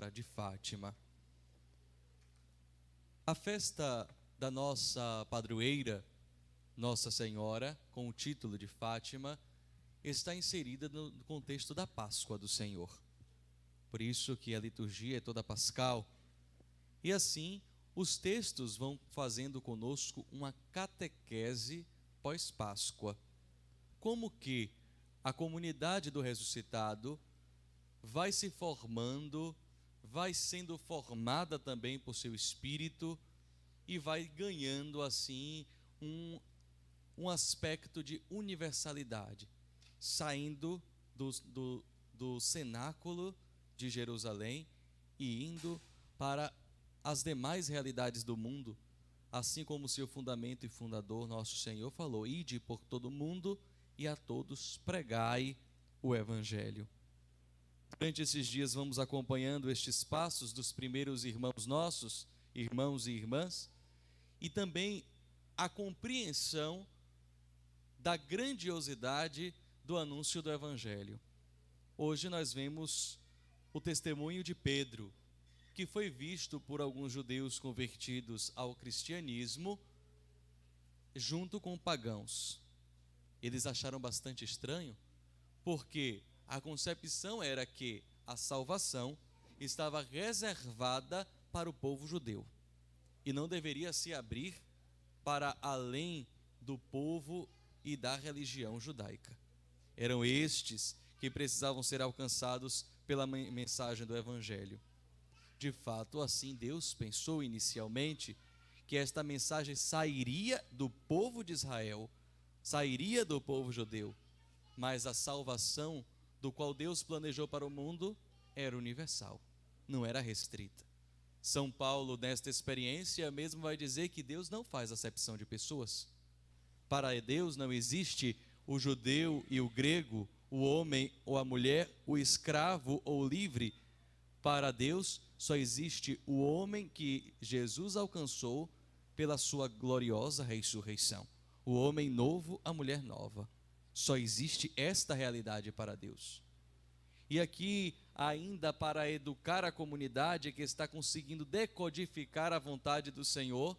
Senhora de Fátima. A festa da nossa padroeira, Nossa Senhora, com o título de Fátima, está inserida no contexto da Páscoa do Senhor. Por isso que a liturgia é toda pascal. E assim, os textos vão fazendo conosco uma catequese pós-Páscoa. Como que a comunidade do ressuscitado vai se formando, vai sendo formada também por seu espírito e vai ganhando assim um aspecto de universalidade, saindo do cenáculo de Jerusalém e indo para as demais realidades do mundo, assim como seu fundamento e fundador, nosso Senhor, falou: ide por todo mundo e a todos pregai o Evangelho. Durante esses dias vamos acompanhando estes passos dos primeiros irmãos nossos, irmãos e irmãs, e também a compreensão da grandiosidade do anúncio do Evangelho. Hoje nós vemos o testemunho de Pedro, que foi visto por alguns judeus convertidos ao cristianismo, junto com pagãos. Eles acharam bastante estranho, porque a concepção era que a salvação estava reservada para o povo judeu e não deveria se abrir para além do povo e da religião judaica. Eram estes que precisavam ser alcançados pela mensagem do Evangelho. De fato, assim Deus pensou inicialmente que esta mensagem sairia do povo de Israel, sairia do povo judeu, mas a salvação do qual Deus planejou para o mundo era universal, não era restrita. São Paulo, nesta experiência, mesmo vai dizer que Deus não faz acepção de pessoas. Para Deus não existe o judeu e o grego, o homem ou a mulher, o escravo ou o livre. Para Deus só existe o homem que Jesus alcançou pela sua gloriosa ressurreição. O homem novo, a mulher nova. Só existe esta realidade para Deus. E aqui, ainda para educar a comunidade que está conseguindo decodificar a vontade do Senhor,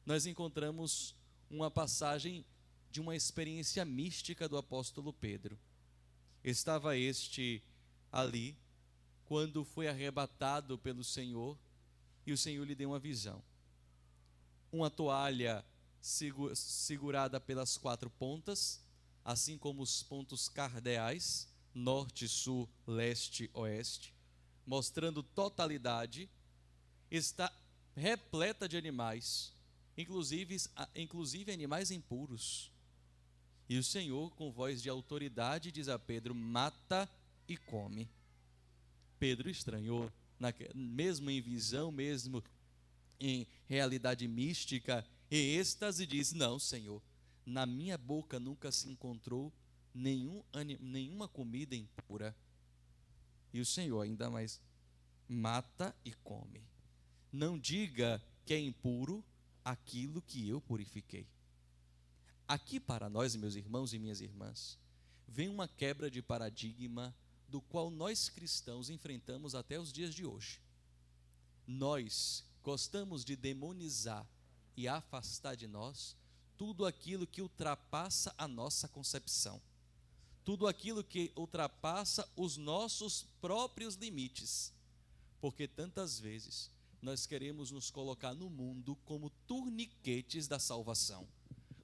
nós encontramos uma passagem de uma experiência mística do apóstolo Pedro. Estava este ali, quando foi arrebatado pelo Senhor, e o Senhor lhe deu uma visão. Uma toalha segurada pelas 4 pontas, assim como os pontos cardeais, norte, sul, leste, oeste, mostrando totalidade, está repleta de animais, inclusive animais impuros. E o Senhor, com voz de autoridade, diz a Pedro: mata e come. Pedro estranhou, mesmo em visão, mesmo em realidade mística, em êxtase, diz: não, Senhor, na minha boca nunca se encontrou nenhuma comida impura. E o Senhor ainda mais: mata e come. Não diga que é impuro aquilo que eu purifiquei. Aqui para nós, meus irmãos e minhas irmãs, vem uma quebra de paradigma do qual nós cristãos enfrentamos até os dias de hoje. Nós gostamos de demonizar e afastar de nós tudo aquilo que ultrapassa a nossa concepção, tudo aquilo que ultrapassa os nossos próprios limites, porque tantas vezes nós queremos nos colocar no mundo como torniquetes da salvação,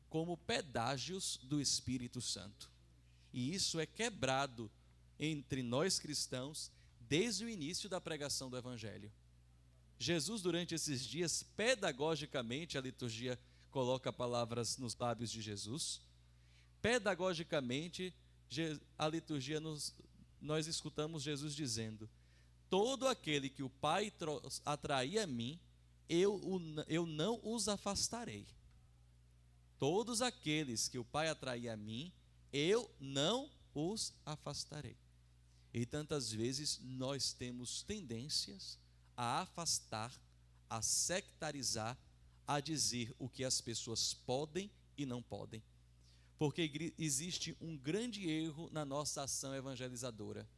como pedágios do Espírito Santo. E isso é quebrado entre nós cristãos desde o início da pregação do Evangelho. Jesus, durante esses dias, pedagogicamente, a liturgia coloca palavras nos lábios de Jesus, pedagogicamente, a liturgia nós escutamos Jesus dizendo: todo aquele que o Pai atrair a mim, eu não os afastarei. Todos aqueles que o Pai atrair a mim, eu não os afastarei. E tantas vezes nós temos tendências a afastar, a sectarizar, a dizer o que as pessoas podem e não podem. Porque existe um grande erro na nossa ação evangelizadora.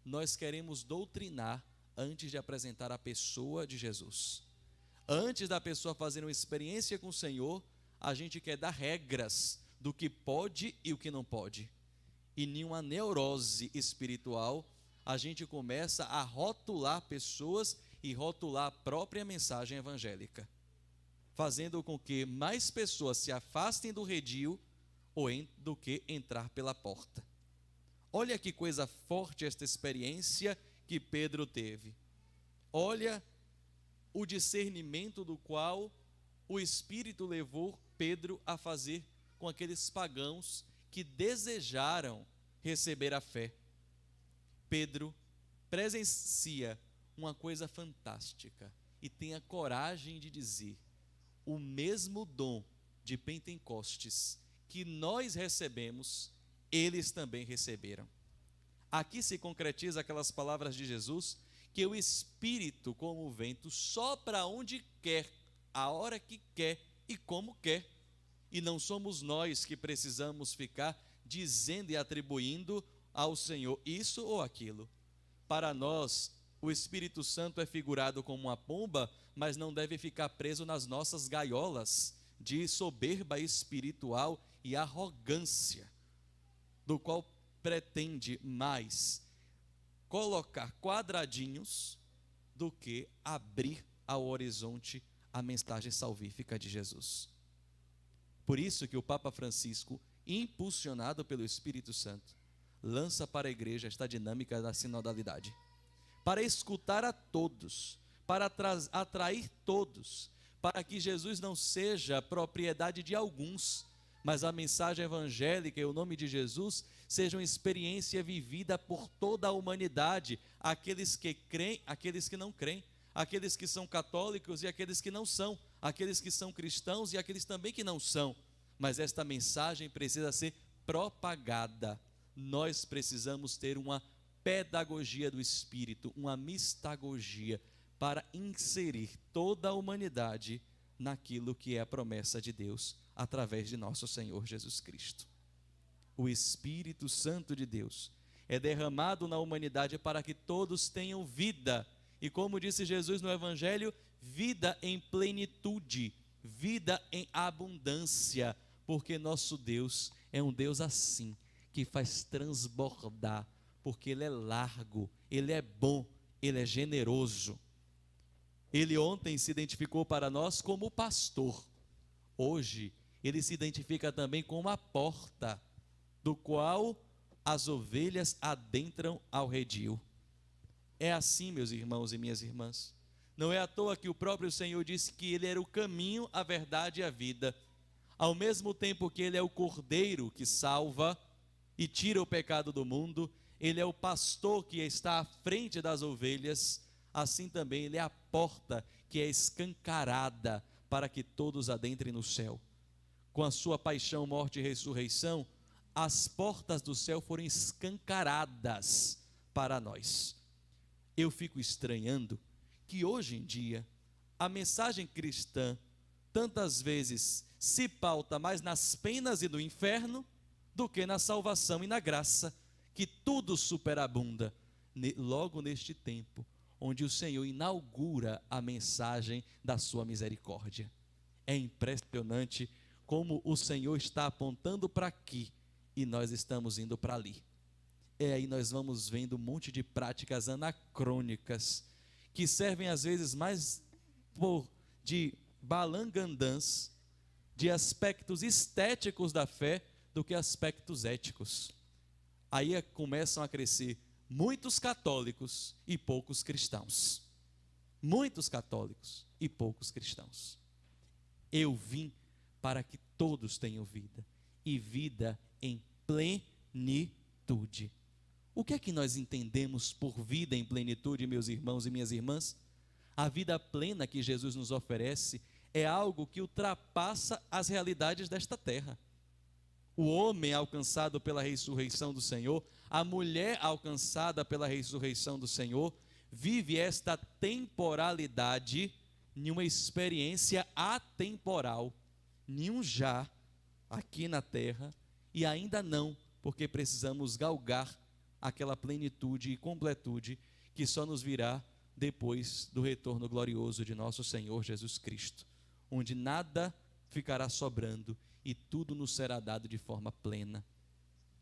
Nós queremos doutrinar antes de apresentar a pessoa de Jesus. Antes da pessoa fazer uma experiência com o Senhor, a gente quer dar regras do que pode e o que não pode. E nenhuma neurose espiritual, a gente começa a rotular pessoas e rotular a própria mensagem evangélica, fazendo com que mais pessoas se afastem do redil do que entrar pela porta. Olha que coisa forte esta experiência que Pedro teve. Olha o discernimento do qual o Espírito levou Pedro a fazer com aqueles pagãos que desejaram receber a fé. Pedro presencia uma coisa fantástica e tem a coragem de dizer: o mesmo dom de Pentecostes que nós recebemos, eles também receberam. Aqui se concretiza aquelas palavras de Jesus, que o Espírito, como o vento, sopra onde quer, a hora que quer e como quer. E não somos nós que precisamos ficar dizendo e atribuindo ao Senhor isso ou aquilo. Para nós, o Espírito Santo é figurado como uma pomba, mas não deve ficar preso nas nossas gaiolas de soberba espiritual e arrogância, do qual pretende mais colocar quadradinhos do que abrir ao horizonte a mensagem salvífica de Jesus. Por isso que o Papa Francisco, impulsionado pelo Espírito Santo, lança para a igreja esta dinâmica da sinodalidade, para escutar a todos, para atrair todos, para que Jesus não seja propriedade de alguns, mas a mensagem evangélica e o nome de Jesus sejam experiência vivida por toda a humanidade, aqueles que creem, aqueles que não creem, aqueles que são católicos e aqueles que não são, aqueles que são cristãos e aqueles também que não são. Mas esta mensagem precisa ser propagada. Nós precisamos ter uma pedagogia do Espírito, uma mistagogia, para inserir toda a humanidade naquilo que é a promessa de Deus, através de nosso Senhor Jesus Cristo. O Espírito Santo de Deus é derramado na humanidade para que todos tenham vida, e como disse Jesus no Evangelho, vida em plenitude, vida em abundância, porque nosso Deus é um Deus assim, que faz transbordar, porque Ele é largo, Ele é bom, Ele é generoso. Ele ontem se identificou para nós como pastor, hoje Ele se identifica também como a porta, do qual as ovelhas adentram ao redil. É assim, meus irmãos e minhas irmãs. Não é à toa que o próprio Senhor disse que Ele era o caminho, a verdade e a vida. Ao mesmo tempo que Ele é o cordeiro que salva e tira o pecado do mundo, Ele é o pastor que está à frente das ovelhas, assim também Ele é a porta que é escancarada para que todos adentrem no céu. Com a sua paixão, morte e ressurreição, as portas do céu foram escancaradas para nós. Eu fico estranhando que hoje em dia a mensagem cristã tantas vezes se pauta mais nas penas e no inferno do que na salvação e na graça, que tudo superabunda logo neste tempo onde o Senhor inaugura a mensagem da sua misericórdia. É impressionante como o Senhor está apontando para aqui e nós estamos indo para ali. Aí nós vamos vendo um monte de práticas anacrônicas que servem às vezes mais de balangandãs, de aspectos estéticos da fé do que aspectos éticos. Aí começam a crescer muitos católicos e poucos cristãos. Muitos católicos e poucos cristãos. Eu vim para que todos tenham vida, e vida em plenitude. O que é que nós entendemos por vida em plenitude, meus irmãos e minhas irmãs? A vida plena que Jesus nos oferece é algo que ultrapassa as realidades desta terra. O homem alcançado pela ressurreição do Senhor, a mulher alcançada pela ressurreição do Senhor, vive esta temporalidade em uma experiência atemporal, nenhum já aqui na terra, e ainda não, porque precisamos galgar aquela plenitude e completude que só nos virá depois do retorno glorioso de nosso Senhor Jesus Cristo, onde nada ficará sobrando e tudo nos será dado de forma plena.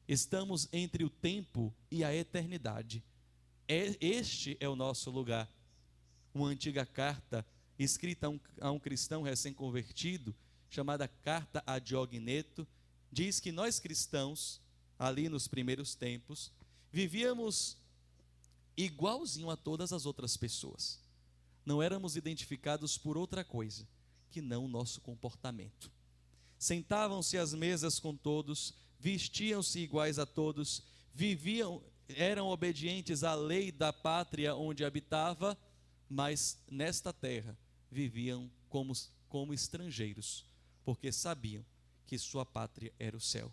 Estamos entre o tempo e a eternidade. Este é o nosso lugar. Uma antiga carta escrita a um cristão recém-convertido, chamada Carta a Diogneto, diz que nós cristãos, ali nos primeiros tempos, vivíamos igualzinho a todas as outras pessoas. Não éramos identificados por outra coisa que não o nosso comportamento. Sentavam-se às mesas com todos, vestiam-se iguais a todos, eram obedientes à lei da pátria onde habitava, mas nesta terra viviam como estrangeiros, porque sabiam que sua pátria era o céu.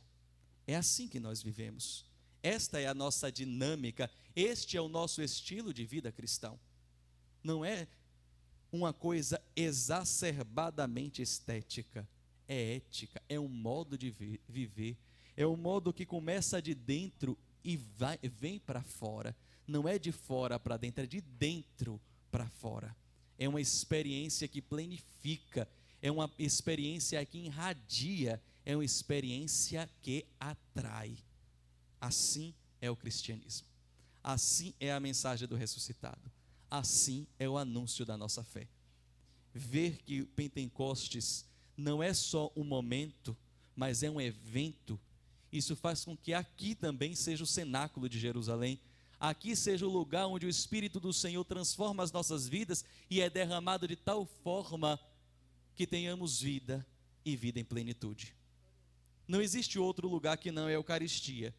É assim que nós vivemos. Esta é a nossa dinâmica, este é o nosso estilo de vida cristão. Não é uma coisa exacerbadamente estética, é ética, é um modo de viver, é um modo que começa de dentro e vem para fora. Não é de fora para dentro, é de dentro para fora. É uma experiência que planifica, é uma experiência que irradia, é uma experiência que atrai. Assim é o cristianismo. Assim é a mensagem do ressuscitado. Assim é o anúncio da nossa fé. Ver que Pentecostes não é só um momento, mas é um evento. Isso faz com que aqui também seja o cenáculo de Jerusalém. Aqui seja o lugar onde o Espírito do Senhor transforma as nossas vidas e é derramado de tal forma que tenhamos vida e vida em plenitude. Não existe outro lugar que não é a Eucaristia,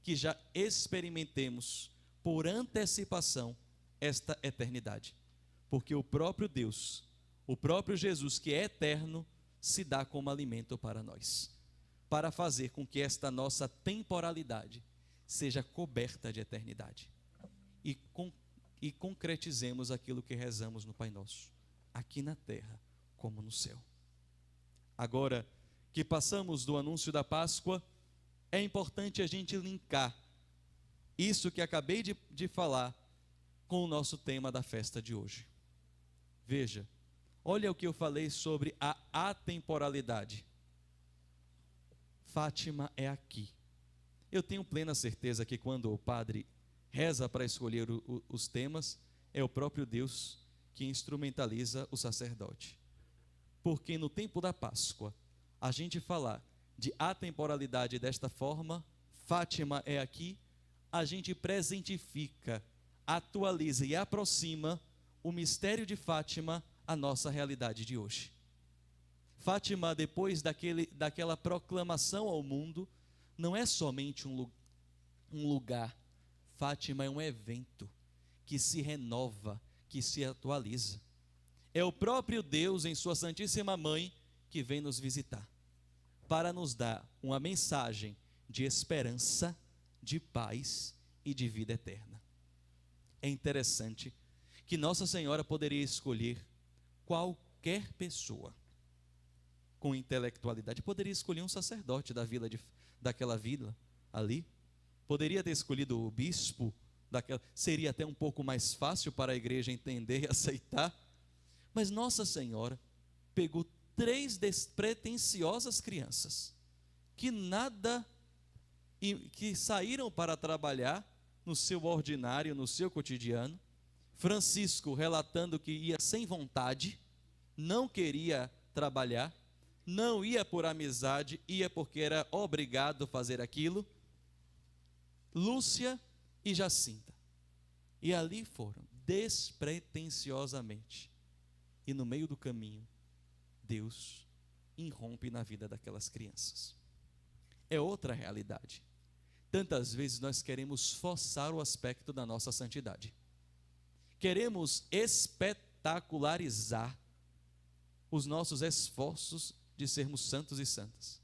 que já experimentemos por antecipação esta eternidade. Porque o próprio Deus, o próprio Jesus, que é eterno, se dá como alimento para nós, para fazer com que esta nossa temporalidade seja coberta de eternidade e concretizemos aquilo que rezamos no Pai Nosso, aqui na terra como no céu. Agora que passamos do anúncio da Páscoa, é importante a gente linkar isso que acabei de falar com o nosso tema da festa de hoje. Veja, olha o que eu falei sobre a atemporalidade. Fátima é aqui. Eu tenho plena certeza que quando o padre reza para escolher os temas, é o próprio Deus que instrumentaliza o sacerdote. Porque no tempo da Páscoa, a gente falar de atemporalidade desta forma, Fátima é aqui, a gente presentifica, atualiza e aproxima o mistério de Fátima à nossa realidade de hoje. Fátima, depois daquela proclamação ao mundo, não é somente um lugar. Fátima é um evento que se renova, que se atualiza. É o próprio Deus, em sua Santíssima Mãe, que vem nos visitar, para nos dar uma mensagem de esperança, de paz e de vida eterna. É interessante que Nossa Senhora poderia escolher qualquer pessoa com intelectualidade, poderia escolher um sacerdote daquela vila ali, poderia ter escolhido o bispo seria até um pouco mais fácil para a igreja entender e aceitar, mas Nossa Senhora pegou 3 despretensiosas crianças que saíram para trabalhar no seu ordinário, no seu cotidiano. Francisco relatando que ia sem vontade, não queria trabalhar, não ia por amizade, ia porque era obrigado a fazer aquilo. Lúcia e Jacinta. E ali foram, despretensiosamente. E no meio do caminho, Deus irrompe na vida daquelas crianças. É outra realidade. Tantas vezes nós queremos forçar o aspecto da nossa santidade. Queremos espetacularizar os nossos esforços de sermos santos e santas.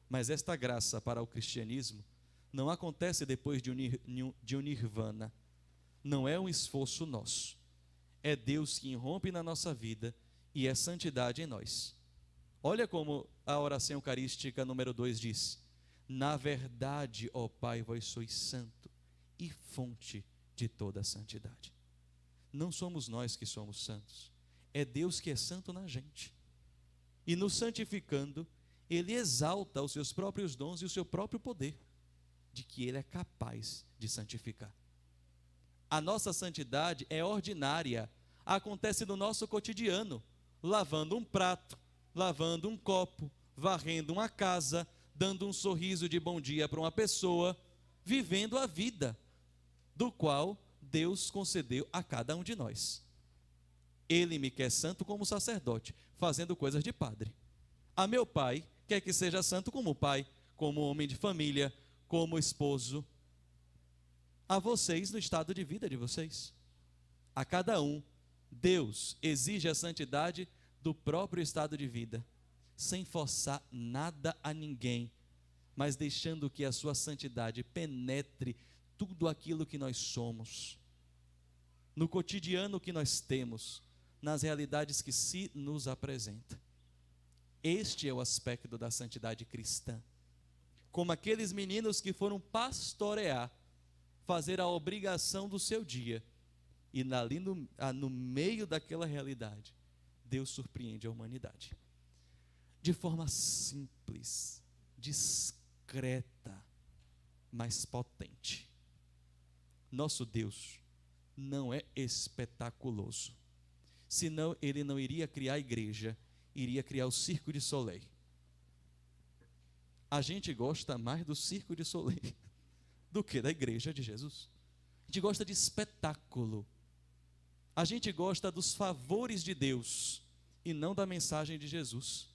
Mas esta graça para o cristianismo não acontece depois de um nirvana. Não é um esforço nosso. É Deus que irrompe na nossa vida e é santidade em nós. Olha como a oração eucarística número 2 diz: na verdade, ó Pai, vós sois santo e fonte de toda a santidade. Não somos nós que somos santos, é Deus que é santo na gente. E nos santificando, Ele exalta os seus próprios dons e o seu próprio poder, de que Ele é capaz de santificar. A nossa santidade é ordinária, acontece no nosso cotidiano, lavando um prato, lavando um copo, varrendo uma casa, dando um sorriso de bom dia para uma pessoa, vivendo a vida do qual Deus concedeu a cada um de nós. Ele me quer santo como sacerdote, fazendo coisas de padre. A meu pai quer que seja santo como pai, como homem de família, como esposo. A vocês no estado de vida de vocês. A cada um, Deus exige a santidade do próprio estado de vida, sem forçar nada a ninguém, mas deixando que a sua santidade penetre tudo aquilo que nós somos, no cotidiano que nós temos, nas realidades que se nos apresenta. Este é o aspecto da santidade cristã. Como aqueles meninos que foram pastorear, fazer a obrigação do seu dia, e ali no meio daquela realidade, Deus surpreende a humanidade. De forma simples, discreta, mas potente. Nosso Deus não é espetaculoso, senão Ele não iria criar a igreja, iria criar o Circo de Soleil. A gente gosta mais do Circo de Soleil do que da igreja de Jesus. A gente gosta de espetáculo. A gente gosta dos favores de Deus e não da mensagem de Jesus.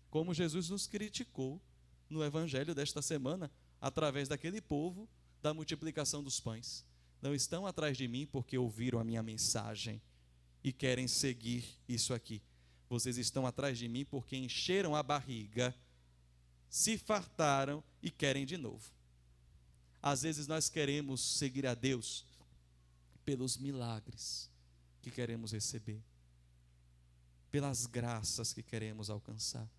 Como Jesus nos criticou no evangelho desta semana, através daquele povo da multiplicação dos pães. Não estão atrás de mim porque ouviram a minha mensagem e querem seguir isso aqui. Vocês estão atrás de mim porque encheram a barriga, se fartaram e querem de novo. Às vezes nós queremos seguir a Deus pelos milagres que queremos receber, pelas graças que queremos alcançar,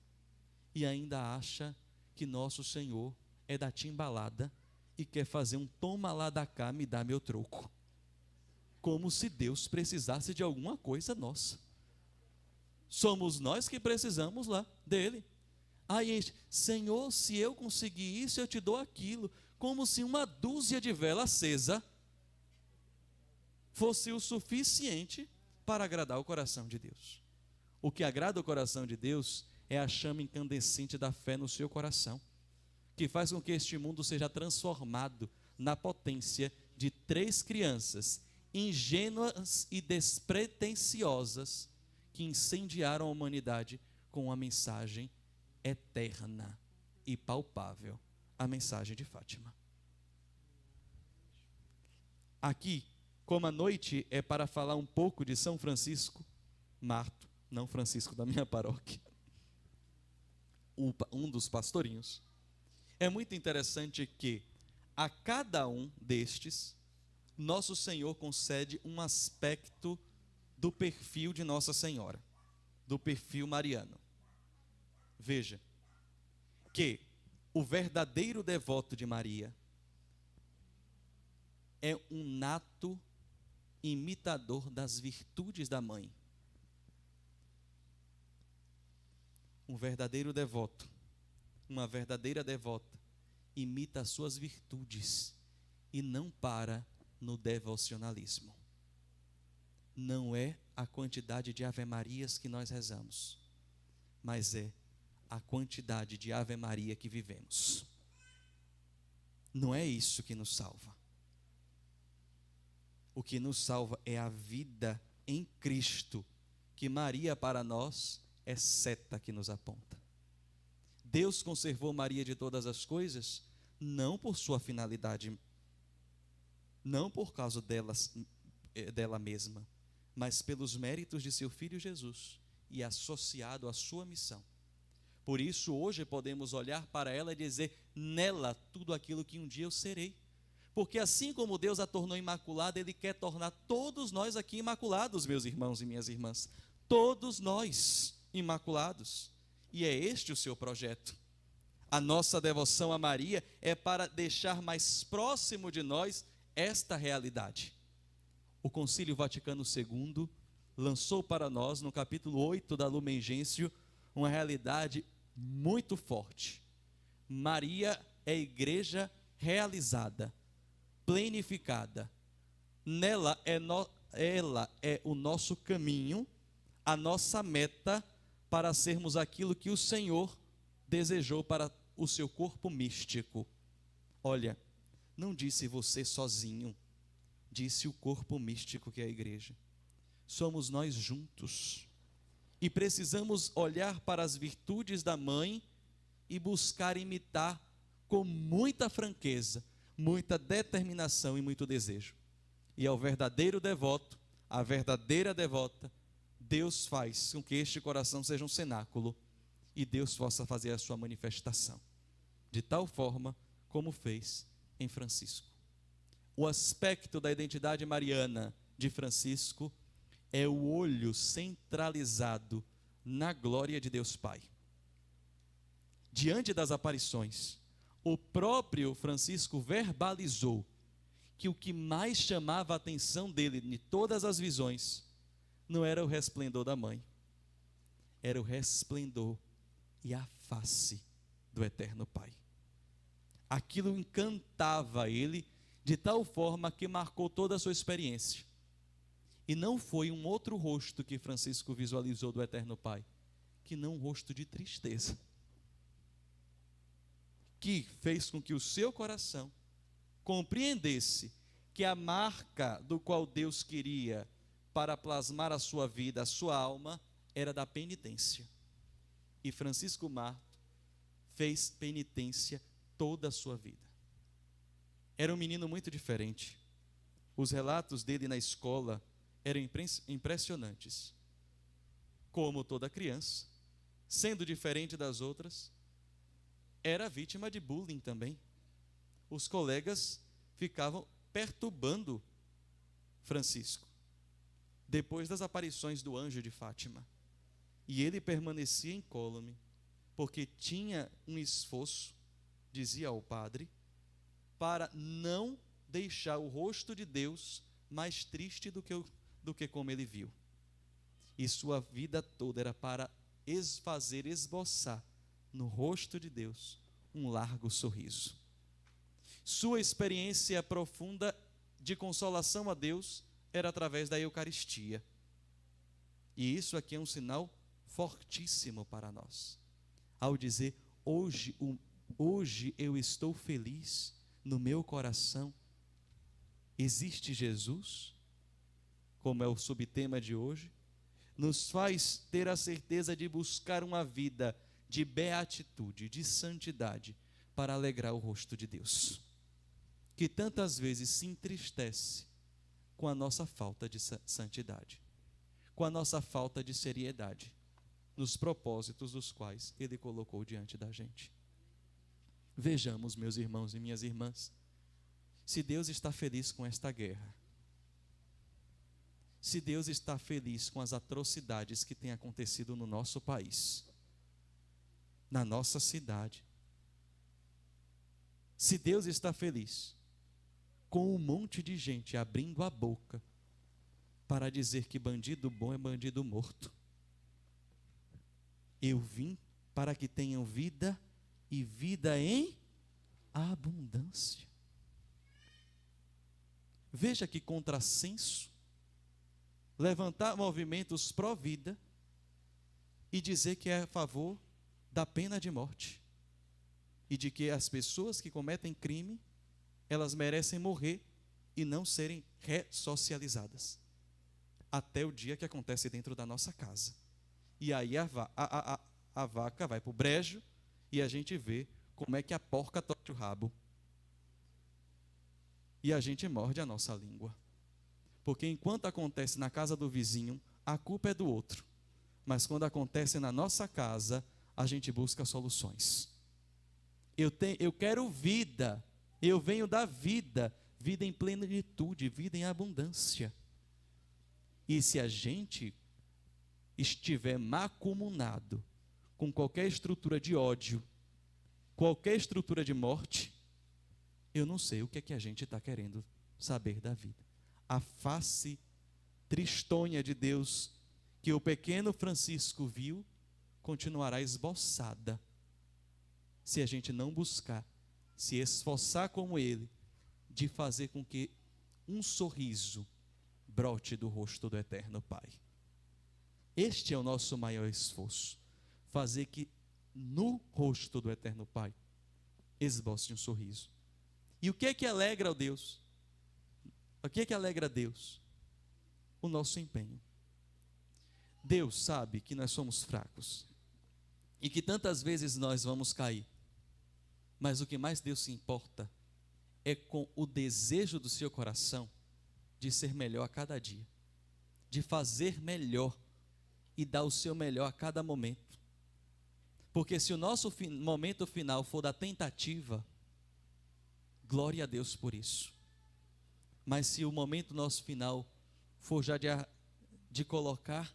e ainda acha que nosso Senhor é da timbalada e quer fazer um toma lá da cá, me dá meu troco, como se Deus precisasse de alguma coisa nossa. Somos nós que precisamos lá dele. Aí, Senhor, se eu conseguir isso, eu te dou aquilo, como se uma dúzia de vela acesa fosse o suficiente para agradar o coração de Deus. O que agrada o coração de Deus é a chama incandescente da fé no seu coração, que faz com que este mundo seja transformado na potência de 3 crianças ingênuas e despretensiosas que incendiaram a humanidade com uma mensagem eterna e palpável, a mensagem de Fátima. Aqui, como a noite é para falar um pouco de São Francisco, Marto, não Francisco da minha paróquia, um dos pastorinhos, é muito interessante que a cada um destes, nosso Senhor concede um aspecto do perfil de Nossa Senhora, do perfil mariano. Veja, que o verdadeiro devoto de Maria é um nato imitador das virtudes da mãe. Um verdadeiro devoto, uma verdadeira devota, imita as suas virtudes e não para no devocionalismo. Não é a quantidade de ave-marias que nós rezamos, mas é a quantidade de ave-maria que vivemos. Não é isso que nos salva. O que nos salva é a vida em Cristo, que Maria para nós é seta que nos aponta. Deus conservou Maria de todas as coisas, não por sua finalidade, não por causa dela mesma, mas pelos méritos de seu Filho Jesus e associado à sua missão. Por isso, hoje podemos olhar para ela e dizer, nela tudo aquilo que um dia eu serei. Porque assim como Deus a tornou imaculada, Ele quer tornar todos nós aqui imaculados, meus irmãos e minhas irmãs. Todos nós imaculados. E é este o seu projeto. A nossa devoção a Maria é para deixar mais próximo de nós esta realidade. o Concílio Vaticano II lançou para nós, no capítulo 8 da Lumen Gentium, uma realidade muito forte. Maria é a igreja realizada, plenificada. Nela ela é o nosso caminho, a nossa meta para sermos aquilo que o Senhor desejou para o seu corpo místico. Olha, não disse você sozinho, disse o corpo místico que é a igreja. Somos nós juntos. E precisamos olhar para as virtudes da mãe e buscar imitar com muita franqueza, muita determinação e muito desejo. E ao verdadeiro devoto, à verdadeira devota, Deus faz com que este coração seja um cenáculo e Deus possa fazer a sua manifestação, de tal forma como fez em Francisco. O aspecto da identidade mariana de Francisco é o olho centralizado na glória de Deus Pai. Diante das aparições, o próprio Francisco verbalizou que o que mais chamava a atenção dele de todas as visões não era o resplendor da mãe, era o resplendor e a face do eterno Pai. Aquilo encantava ele de tal forma que marcou toda a sua experiência. E não foi um outro rosto que Francisco visualizou do eterno Pai, que não um rosto de tristeza, que fez com que o seu coração compreendesse que a marca do qual Deus queria para plasmar a sua vida, a sua alma, era da penitência. E Francisco Marto fez penitência toda a sua vida. Era um menino muito diferente. Os relatos dele na escola eram impressionantes. Como toda criança, sendo diferente das outras, era vítima de bullying também. Os colegas ficavam perturbando Francisco, depois das aparições do anjo de Fátima. E ele permanecia incólume, porque tinha um esforço, dizia ao padre, para não deixar o rosto de Deus mais triste do que como ele viu. E sua vida toda era para fazer esboçar no rosto de Deus um largo sorriso. Sua experiência profunda de consolação a Deus era através da Eucaristia. E isso aqui é um sinal fortíssimo para nós. Ao dizer, hoje eu estou feliz, no meu coração existe Jesus, como é o subtema de hoje, nos faz ter a certeza de buscar uma vida de beatitude, de santidade, para alegrar o rosto de Deus, que tantas vezes se entristece com a nossa falta de santidade, com a nossa falta de seriedade, nos propósitos dos quais Ele colocou diante da gente. Vejamos, meus irmãos e minhas irmãs, se Deus está feliz com esta guerra, se Deus está feliz com as atrocidades que têm acontecido no nosso país, na nossa cidade, se Deus está feliz com um monte de gente abrindo a boca para dizer que bandido bom é bandido morto, eu vim para que tenham vida e vida em abundância. Veja que contrassenso levantar movimentos pró-vida e dizer que é a favor da pena de morte e de que as pessoas que cometem crime, elas merecem morrer e não serem ressocializadas até o dia que acontece dentro da nossa casa. E aí a vaca vai para o brejo e a gente vê como é que a porca torce o rabo. E a gente morde a nossa língua. Porque enquanto acontece na casa do vizinho, a culpa é do outro. Mas quando acontece na nossa casa, a gente busca soluções. Eu quero vida, eu venho da vida, vida em plenitude, vida em abundância. E se a gente estiver macumunado com qualquer estrutura de ódio, qualquer estrutura de morte, eu não sei o que é que a gente está querendo saber da vida. a face tristonha de Deus que o pequeno Francisco viu continuará esboçada se a gente não buscar se esforçar como ele de fazer com que um sorriso brote do rosto do eterno Pai. Este é o nosso maior esforço, fazer que no rosto do eterno Pai esboce um sorriso. E o que é que alegra a Deus? O que é que alegra a Deus? O nosso empenho. Deus sabe que nós somos fracos e que tantas vezes nós vamos cair, mas o que mais Deus se importa é com o desejo do seu coração de ser melhor a cada dia, de fazer melhor e dar o seu melhor a cada momento. Porque se o nosso momento final for da tentativa, glória a Deus por isso. Mas se o momento nosso final for já de colocar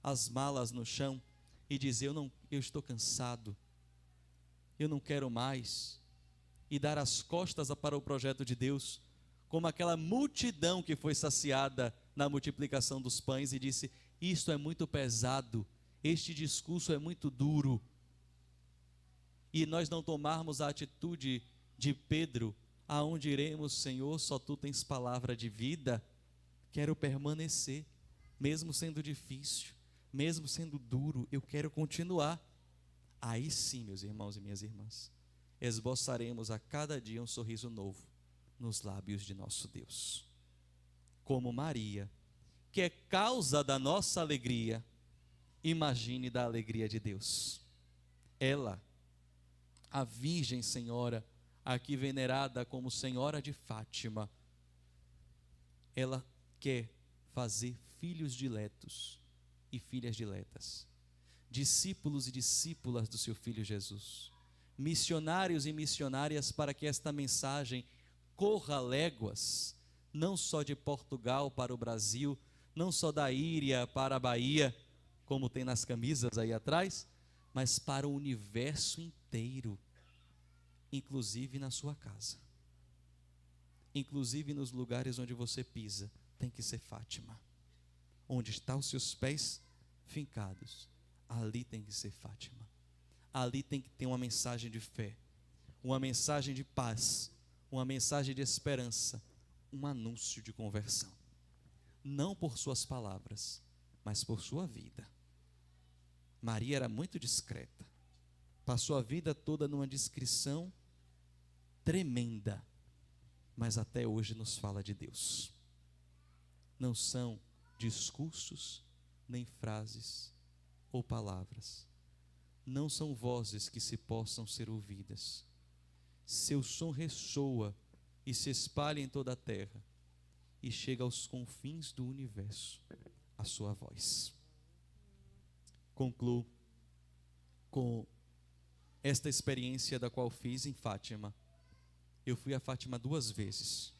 as malas no chão e dizer, eu estou cansado, eu não quero mais, e dar as costas para o projeto de Deus, como aquela multidão que foi saciada na multiplicação dos pães e disse, isto é muito pesado, este discurso é muito duro, e nós não tomarmos a atitude de Pedro, aonde iremos, Senhor, só tu tens palavra de vida, quero permanecer, mesmo sendo difícil, mesmo sendo duro, eu quero continuar. Aí sim, meus irmãos e minhas irmãs, esboçaremos a cada dia um sorriso novo nos lábios de nosso Deus. Como Maria, que é causa da nossa alegria, imagine da alegria de Deus. Ela, a Virgem Senhora, aqui venerada como Senhora de Fátima, ela quer fazer filhos diletos e filhas diletas, discípulos e discípulas do seu Filho Jesus, missionários e missionárias para que esta mensagem corra léguas, não só de Portugal para o Brasil, não só da Íria para a Bahia, como tem nas camisas aí atrás, mas para o universo inteiro, inclusive na sua casa, inclusive nos lugares onde você pisa, tem que ser Fátima. Onde estão os seus pés fincados, ali tem que ser Fátima. Ali tem que ter uma mensagem de fé, uma mensagem de paz, uma mensagem de esperança, um anúncio de conversão. Não por suas palavras, mas por sua vida. Maria era muito discreta, passou a vida toda numa discrição tremenda, mas até hoje nos fala de Deus. Não são discursos, nem frases ou palavras. Não são vozes que se possam ser ouvidas. Seu som ressoa e se espalha em toda a terra e chega aos confins do universo, a sua voz. Concluo com esta experiência da qual fiz em Fátima. Eu fui a Fátima 2 vezes.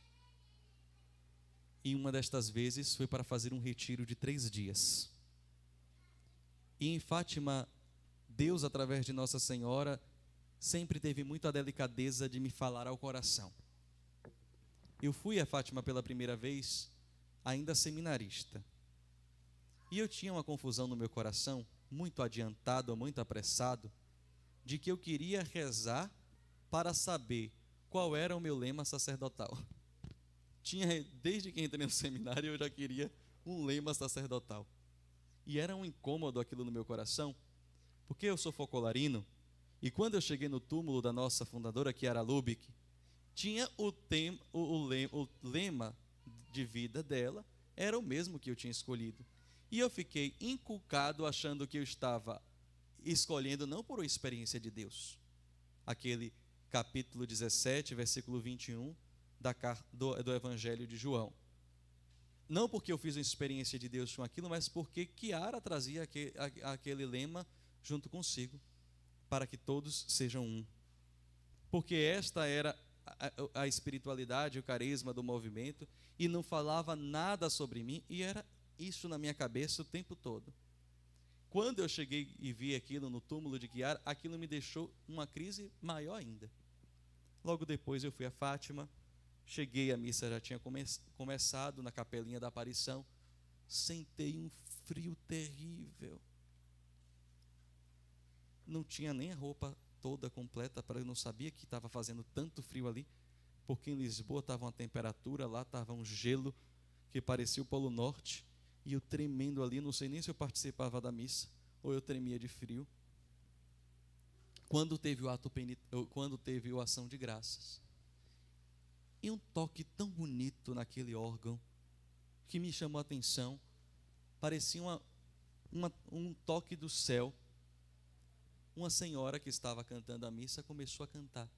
E uma destas vezes foi para fazer um retiro de 3 dias. E em Fátima, Deus, através de Nossa Senhora, sempre teve muito a delicadeza de me falar ao coração. Eu fui a Fátima pela primeira vez, ainda seminarista. E eu tinha uma confusão no meu coração, muito adiantado, muito apressado, de que eu queria rezar para saber qual era o meu lema sacerdotal. Desde que entrei no seminário, eu já queria um lema sacerdotal. E era um incômodo aquilo no meu coração, porque eu sou focolarino, e quando eu cheguei no túmulo da nossa fundadora, Chiara Lubick, tinha o lema de vida dela, era o mesmo que eu tinha escolhido. E eu fiquei inculcado, achando que eu estava escolhendo não por uma experiência de Deus. Aquele capítulo 17, versículo 21 do Evangelho de João. Não porque eu fiz uma experiência de Deus com aquilo, mas porque Chiara trazia aquele lema junto consigo, para que todos sejam um. Porque esta era a espiritualidade, o carisma do movimento, e não falava nada sobre mim, e era isso na minha cabeça o tempo todo. Quando eu cheguei e vi aquilo no túmulo de Chiara, aquilo me deixou uma crise maior ainda. Logo depois eu fui a Fátima, Cheguei, a missa já tinha começado na capelinha da aparição. Sentei, um frio terrível. Não tinha nem a roupa toda completa, eu não sabia que estava fazendo tanto frio ali, porque em Lisboa estava uma temperatura, lá estava um gelo que parecia o Polo Norte, e eu tremendo ali, não sei nem se eu participava da missa, ou eu tremia de frio. Quando teve a ação de graças, e um toque tão bonito naquele órgão, que me chamou a atenção, parecia um toque do céu. Uma senhora que estava cantando a missa começou a cantar: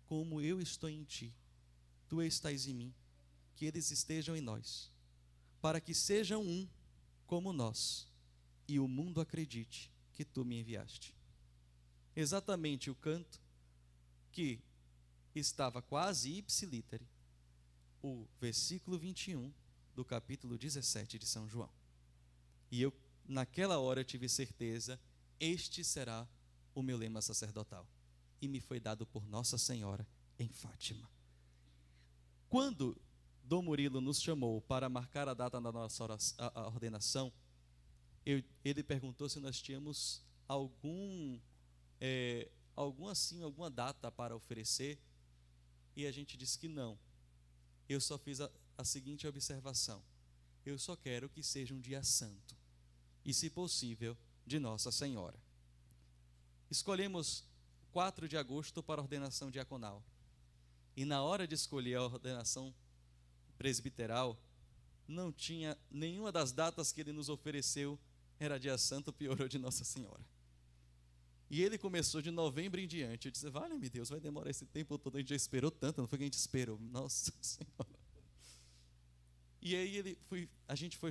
como eu estou em ti, tu estás em mim, que eles estejam em nós, para que sejam um como nós, e o mundo acredite que tu me enviaste. Exatamente o canto que estava quase ipsilítere, o versículo 21 do capítulo 17 de São João. E eu, naquela hora, tive certeza: este será o meu lema sacerdotal. E me foi dado por Nossa Senhora em Fátima. Quando Dom Murilo nos chamou para marcar a data da nossa ordenação, ele perguntou se nós tínhamos alguma data para oferecer, e a gente disse que não. Eu só fiz a seguinte observação: eu só quero que seja um dia santo, e se possível, de Nossa Senhora. Escolhemos 4 de agosto para a ordenação diaconal, e na hora de escolher a ordenação presbiteral, não tinha nenhuma das datas que ele nos ofereceu, era dia santo, piorou de Nossa Senhora. E ele começou de novembro em diante. Eu disse: vale-me Deus, vai demorar esse tempo todo, a gente já esperou tanto, não foi que a gente esperou, Nossa Senhora. E aí a gente foi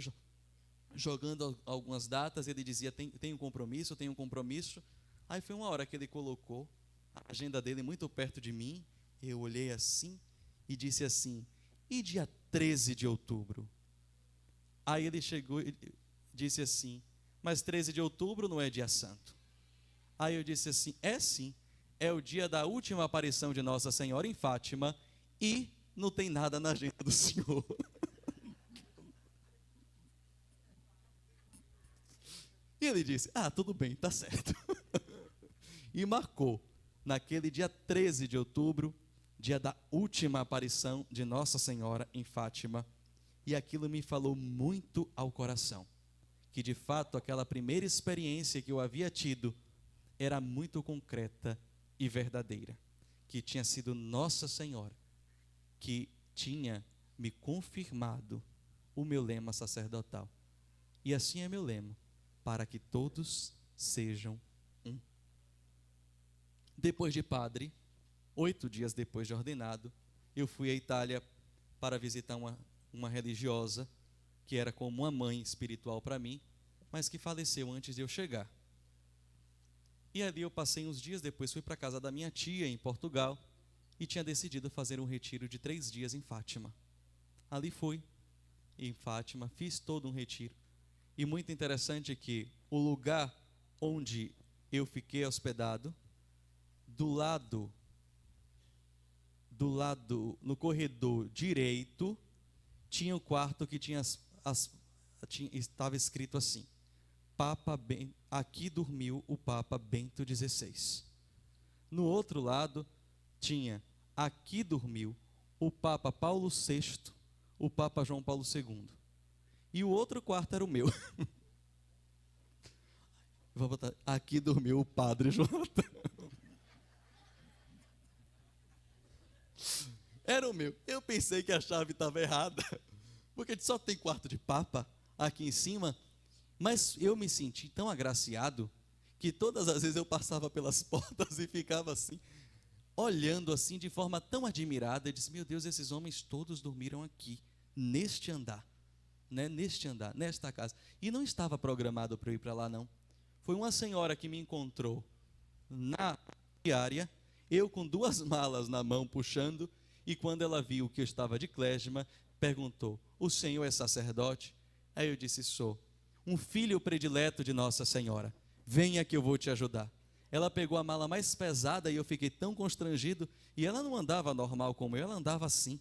jogando algumas datas, ele dizia: tem um compromisso, tem um compromisso. Aí foi uma hora que ele colocou a agenda dele muito perto de mim, eu olhei assim e disse assim: e dia 13 de outubro? Aí ele chegou e disse assim: mas 13 de outubro não é dia santo. Aí eu disse assim: é sim, é o dia da última aparição de Nossa Senhora em Fátima, e não tem nada na agenda do senhor. E ele disse: tudo bem, tá certo. E marcou naquele dia 13 de outubro, dia da última aparição de Nossa Senhora em Fátima. E aquilo me falou muito ao coração, que de fato aquela primeira experiência que eu havia tido era muito concreta e verdadeira, que tinha sido Nossa Senhora que tinha me confirmado o meu lema sacerdotal. E assim é meu lema: para que todos sejam um. Depois de padre, 8 dias depois de ordenado, eu fui à Itália para visitar uma religiosa que era como uma mãe espiritual para mim, mas que faleceu antes de eu chegar. E ali eu passei uns dias, depois fui para a casa da minha tia em Portugal e tinha decidido fazer um retiro de 3 dias em Fátima. Ali fui, em Fátima, fiz todo um retiro. E muito interessante que o lugar onde eu fiquei hospedado, do lado, no corredor direito, tinha um quarto que estava escrito assim: aqui dormiu o Papa Bento XVI. No outro lado tinha: aqui dormiu o Papa Paulo VI, o Papa João Paulo II. E o outro quarto era o meu. Vou botar: aqui dormiu o Padre Jonathan. Era o meu. Eu pensei que a chave estava errada, porque só tem quarto de Papa aqui em cima. Mas eu me senti tão agraciado que todas as vezes eu passava pelas portas e ficava assim, olhando assim de forma tão admirada. Eu disse: meu Deus, esses homens todos dormiram aqui, neste andar, né? Neste andar, nesta casa. E não estava programado para eu ir para lá, não. Foi uma senhora que me encontrou na diária, eu com 2 malas na mão puxando, e quando ela viu que eu estava de clésima, perguntou: o senhor é sacerdote? Aí eu disse: sou. Um filho predileto de Nossa Senhora, venha que eu vou te ajudar. ela pegou a mala mais pesada e eu fiquei tão constrangido. E ela não andava normal como eu, ela andava assim,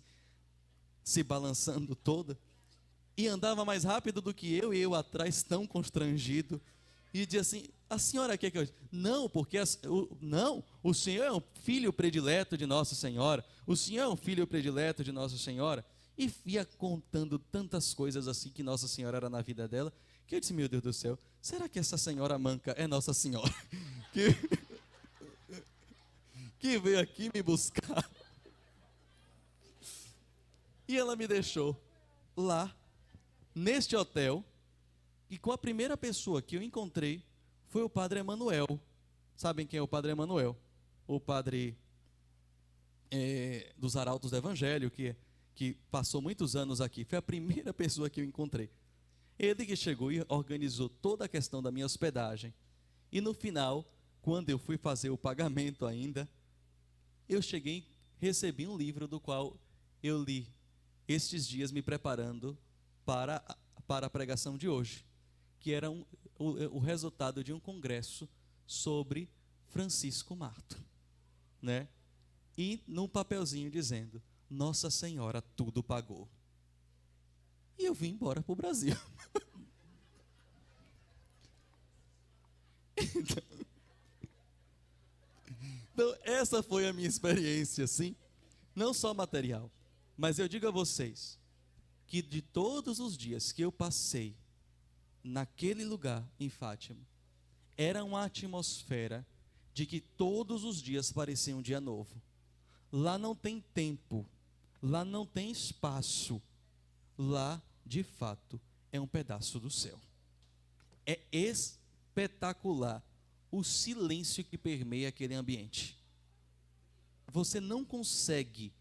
se balançando toda. E andava mais rápido do que eu, e eu atrás tão constrangido. E dizia assim: a senhora quer que eu... Não, porque não, o senhor é um filho predileto de Nossa Senhora. O senhor é um filho predileto de Nossa Senhora. E ia contando tantas coisas assim que Nossa Senhora era na vida dela, que eu disse: meu Deus do céu, será que essa senhora manca é Nossa Senhora? Que veio aqui me buscar. E ela me deixou lá, neste hotel, e com a primeira pessoa que eu encontrei foi o Padre Emanuel. Sabem quem é o Padre Emanuel? O padre dos Arautos do Evangelho, que passou muitos anos aqui. Foi a primeira pessoa que eu encontrei. Ele que chegou e organizou toda a questão da minha hospedagem. E no final, quando eu fui fazer o pagamento ainda, eu cheguei, recebi um livro do qual eu li estes dias me preparando para a pregação de hoje, que era o resultado de um congresso sobre Francisco Marto, né? E num papelzinho dizendo: Nossa Senhora tudo pagou. E eu vim embora para o Brasil. Então, essa foi a minha experiência, sim, não só material, mas eu digo a vocês que de todos os dias que eu passei naquele lugar em Fátima, era uma atmosfera de que todos os dias parecia um dia novo. Lá não tem tempo, lá não tem espaço, lá de fato é um pedaço do céu. É espetacular o silêncio que permeia aquele ambiente. Você não consegue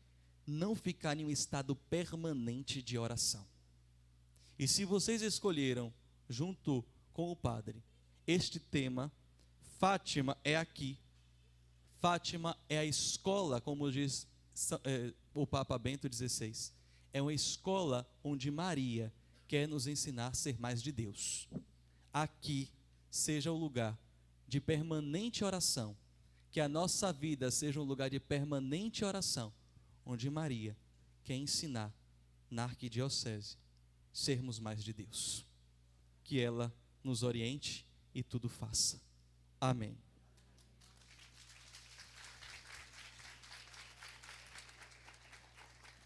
não ficar em um estado permanente de oração. E se vocês escolheram, junto com o padre, este tema, Fátima é aqui. Fátima é a escola, como diz o Papa Bento XVI. É uma escola onde Maria quer nos ensinar a ser mais de Deus. Aqui seja o lugar de permanente oração, que a nossa vida seja um lugar de permanente oração, onde Maria quer ensinar na arquidiocese sermos mais de Deus. Que ela nos oriente e tudo faça. Amém.